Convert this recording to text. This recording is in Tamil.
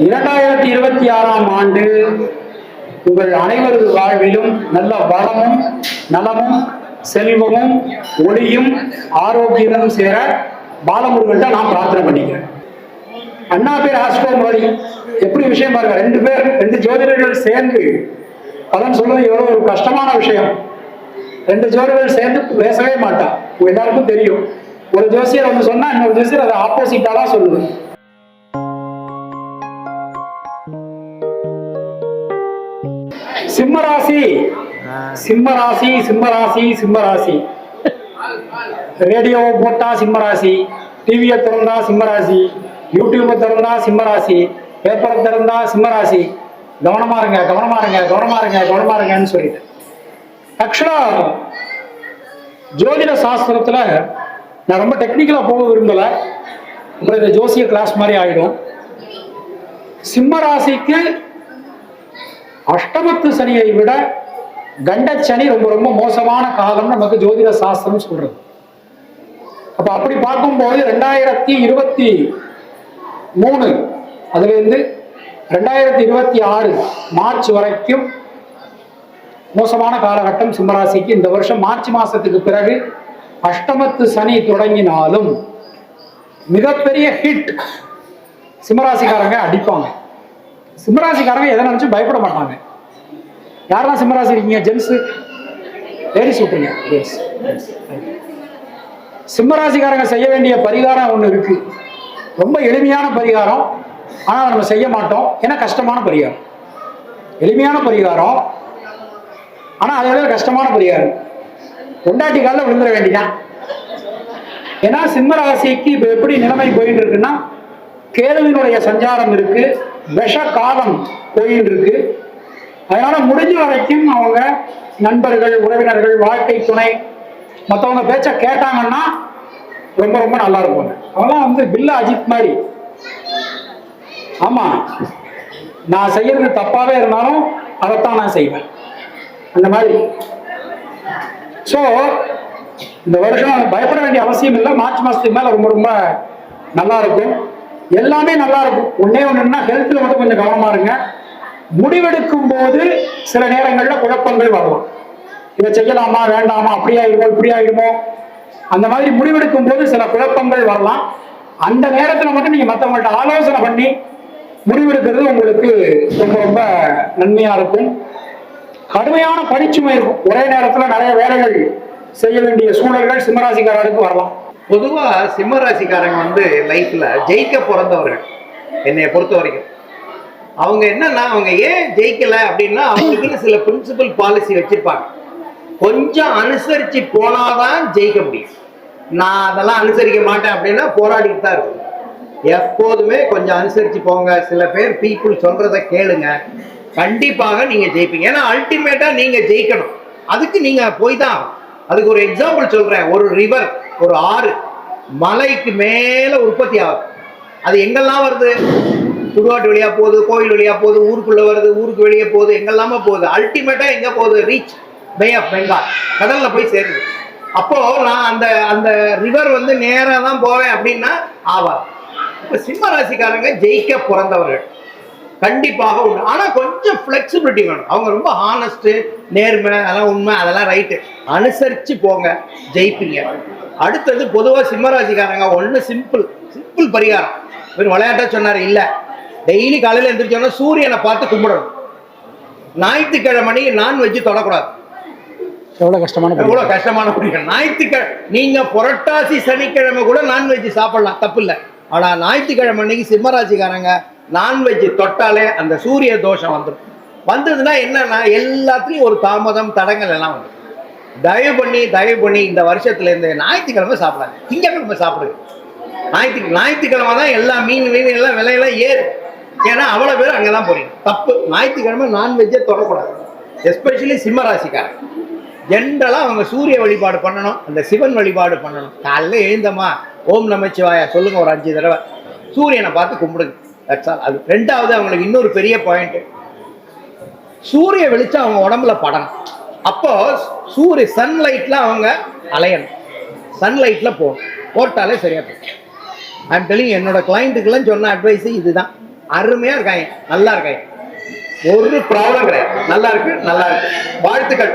2026ஆம் ஆண்டு உங்கள் அனைவரது வாழ்விலும் நல்ல வளமும் நலமும் செல்வமும் ஒளியும் ஆரோக்கியமும் சேர பாலமுருகன் நான் பிரார்த்தனை பண்ணிக்கிறேன். அண்ணா பேர் ஆஸ்ட்ரோ மாதிரி எப்படி விஷயம் பாருங்க, ரெண்டு ஜோதிடர்கள் சேர்ந்து பலன் சொல்றது எவ்வளவு ஒரு கஷ்டமான விஷயம். ரெண்டு ஜோதிடர்கள் சேர்ந்து பேசவே மாட்டான். எல்லாருக்கும் தெரியும், ஒரு ஜோசியர் வந்து சொன்னா இன்னொரு ஜோசியர் அதை ஆப்போசிட்டா தான் சொல்லுது. சிம்மராசி சிம்மராசி சிம்மராசி சிம்மராசி ரேடியோவை போட்டா சிம்மராசி, டிவியை திறந்தா சிம்மராசி, யூடியூபை திறந்தா சிம்மராசி, பேப்பரை திறந்தா சிம்மராசி. கவனமா இருங்க கவனமா இருங்க கவனமா இருங்க கவனமா இருங்கன்னு சொல்லிட்டு ஆக்சுவலா ஜோதிட சாஸ்திரத்துல நான் ரொம்ப டெக்னிக்கலா போக விரும்பல. அப்புறம் இந்த ஜோசிய கிளாஸ் மாதிரி ஆயிடும். சிம்மராசிக்கு அஷ்டமத்து சனியை விட கண்டச்சனி ரொம்ப ரொம்ப மோசமான காலம் நமக்கு ஜோதிட சாஸ்திரம் சொல்றது. அப்ப அப்படி பார்க்கும்போது 2023 அதுல இருந்து 2026 மார்ச் வரைக்கும் மோசமான காலகட்டம் சிம்மராசிக்கு. இந்த வருஷம் மார்ச் மாசத்துக்கு பிறகு அஷ்டமத்து சனி தொடங்கினாலும் மிகப்பெரிய ஹிட் சிம்மராசிக்காரங்க அடிப்பாங்க. சிம்மராசிக்காரங்க எதை நினைச்சு பயப்பட மாட்டாங்க. யாரெல்லாம் சிம்மராசி இருக்கீங்க? ஜென்ஸ், லேடிஸ் விட்டுருங்க. சிம்மராசிக்காரங்க செய்ய வேண்டிய பரிகாரம் ஒன்று இருக்கு. ரொம்ப எளிமையான பரிகாரம், ஆனால் நம்ம செய்ய மாட்டோம். ஏன்னா கஷ்டமான பரிகாரம். எளிமையான பரிகாரம், ஆனால் அதை விட கஷ்டமான பரிகாரம். பொண்டாட்டி காலில் விழுந்துட வேண்டியதான். ஏன்னா சிம்மராசிக்கு இப்போ எப்படி நிலைமை போயிட்டு இருக்குன்னா, கேதுவினுடைய சஞ்சாரம் இருக்கு, விஷ காலம் போயிட்டு இருக்கு. அதனால முடிஞ்ச வரைக்கும் அவங்க நண்பர்கள், உறவினர்கள், வாழ்க்கை துணை மற்றவங்க பேச்ச கேட்டாங்கன்னா ரொம்ப ரொம்ப நல்லா இருக்கும். அவங்களாம் வந்து பில்லா அஜித் மாதிரி. ஆமா, நான் செய்யறது தப்பாவே இருந்தாலும் அதைத்தான் நான் செய்வேன், அந்த மாதிரி. ஸோ இந்த வருஷம் பயப்பட வேண்டிய அவசியம் இல்லை. மார்ச் மாசத்துக்கு மேல ரொம்ப ரொம்ப நல்லா இருக்கும். எல்லாமே நல்லா இருக்கும். ஒன்னே ஒண்ணுன்னா ஹெல்த்ல மட்டும் கொஞ்சம் கவனமா இருங்க. முடிவெடுக்கும் போது சில நேரங்கள்ல குழப்பங்கள் வரலாம். இதை செய்யலாமா வேண்டாமா, அப்படி ஆயிடுமோ இப்படி ஆயிடுமோ, அந்த மாதிரி முடிவெடுக்கும் போது சில குழப்பங்கள் வரலாம். அந்த நேரத்துல மட்டும் நீங்க மற்றவங்கள்ட்ட ஆலோசனை பண்ணி முடிவெடுக்கிறது உங்களுக்கு ரொம்ப ரொம்ப நன்மையா இருக்கும். கடுமையான பணிச்சுமை இருக்கும். ஒரே நேரத்துல நிறைய வேலைகள் செய்ய வேண்டிய சூழல்கள் சிம்மராசிக்காரருக்கு வரலாம். பொதுவா சிம்மராசிக்காரங்க வந்து லைஃப்ல ஜெயிக்க பிறந்தவர்கள். என்னைய பொறுத்த வரைக்கும் அவங்க என்னன்னா, அவங்க ஏன் ஜெயிக்கல அப்படின்னா, அவங்களுக்குன்னு சில பிரின்சிபல் பாலிசி வச்சிருப்பாங்க. கொஞ்சம் அனுசரிச்சு போனாதான் ஜெயிக்க முடியும். நான் அதெல்லாம் அனுசரிக்க மாட்டேன் அப்படின்னா போராடிட்டு தான் இருக்கும். எப்போதுமே கொஞ்சம் அனுசரிச்சு போங்க. சில பேர் பீப்புள் சொல்றத கேளுங்க, கண்டிப்பாக நீங்க ஜெயிப்பீங்க. ஏன்னா அல்டிமேட்டா நீங்க ஜெயிக்கணும். அதுக்கு நீங்க போய் தான். அதுக்கு ஒரு எக்ஸாம்பிள் சொல்றேன். ஒரு ரிவர், ஒரு ஆறு மலைக்கு மேல உற்பத்தி ஆகுது. அது எங்கெல்லாம் வருது? சுடுகாட்டு வழியா போகுது, கோயில் வழியா போகுது, ஊருக்குள்ள வருது, ஊருக்கு வெளியே போகுது, எங்கெல்லாம போகுது. அல்டிமேட்டா எங்க போகுது? ரீச் பே ஆஃப் பெங்கால், கடல்ல போய் சேருது. அப்போ நான் அந்த அந்த ரிவர் வந்து நேரா தான் போவேன் அப்படின்னா ஆவார். இப்ப சிம்ம ராசிக்காரங்க ஜெயிக்க பிறந்தவர்கள் கண்டிப்பாக உண்டு. ஆனா கொஞ்சம் ஃபிளெக்சிபிலிட்டி வேணும். அவங்க ரொம்ப ஹானஸ்ட், நேர்மை, அதெல்லாம் உண்மை, அதெல்லாம் ரைட்டு. அனுசரிச்சு போங்க, ஜெயிப்பீங்க. அடுத்தது பொதுவாக சிம்மராசிக்காரங்க ஒன்று சிம்பிள் பரிகாரம். இவர் விளையாட்டா சொன்னார், இல்லை டெய்லி காலையில் எழுந்திரிச்சோன்னா சூரியனை பார்த்து கும்பிடணும். ஞாயிற்றுக்கிழமை நான்வெஜ் தொடக்கூடாது. எவ்வளவு கஷ்டமான பரிகாரம். ஞாயிற்றுக்கிழமை நீங்க புரட்டாசி சனிக்கிழமை கூட நான்வெஜ் சாப்பிடலாம், தப்பு இல்லை. ஆனா ஞாயிற்றுக்கிழமை அன்னைக்கு சிம்மராசிக்காரங்க நான்வெஜ் தொட்டாலே அந்த சூரிய தோஷம் வந்துடும். வந்ததுன்னா என்னன்னா எல்லாத்துலேயும் ஒரு தாமதம், தடங்கள் எல்லாம் வந்துடும். தயவு பண்ணி இந்த வருஷத்துல இருந்து ஞாயிற்றுக்கிழமை சாப்பிடாது, திங்கக்கிழமை சாப்பிடுங்க. ஞாயிற்றுக்கிழமை தான் எல்லா மீன் எல்லாம் விலையெல்லாம் ஏறு. ஏன்னா அவ்வளோ பேர் அங்கே தான் போறீங்க. தப்பு. ஞாயிற்றுக்கிழமை நான்வெஜ்ஜே தொடக்கூடாது. எஸ்பெஷலி சிம்மராசிக்காரன் ஜென்ரலாக அவங்க சூரிய வழிபாடு பண்ணணும், அந்த சிவன் வழிபாடு பண்ணணும். காலையில் எழுந்தமா ஓம் நமச்சிவாயா சொல்லுங்க ஒரு 5 தடவை, சூரியனை பார்த்து கும்பிடுங்க. அது ரெண்டாவது. அவங்களுக்கு இன்னொரு பெரிய பாயிண்ட், சூரிய வெளிச்சம் அவங்க உடம்புல படணும். அப்போ சன்லைட்ல அவங்க அலையணும், சன்லைட்ல போட்டாலே சரியா போகும். ஐம் டெல்லிங், என்னோட கிளைண்ட்டுக்கெல்லாம் சொன்ன அட்வைஸ் இதுதான். அருமையா இருக்காங்க, நல்லா இருக்காங்க, ஒரு ப்ராப்ளம் கிடையாது, நல்லா இருக்கு, நல்லா இருக்கு, வாழ்த்துக்கள்.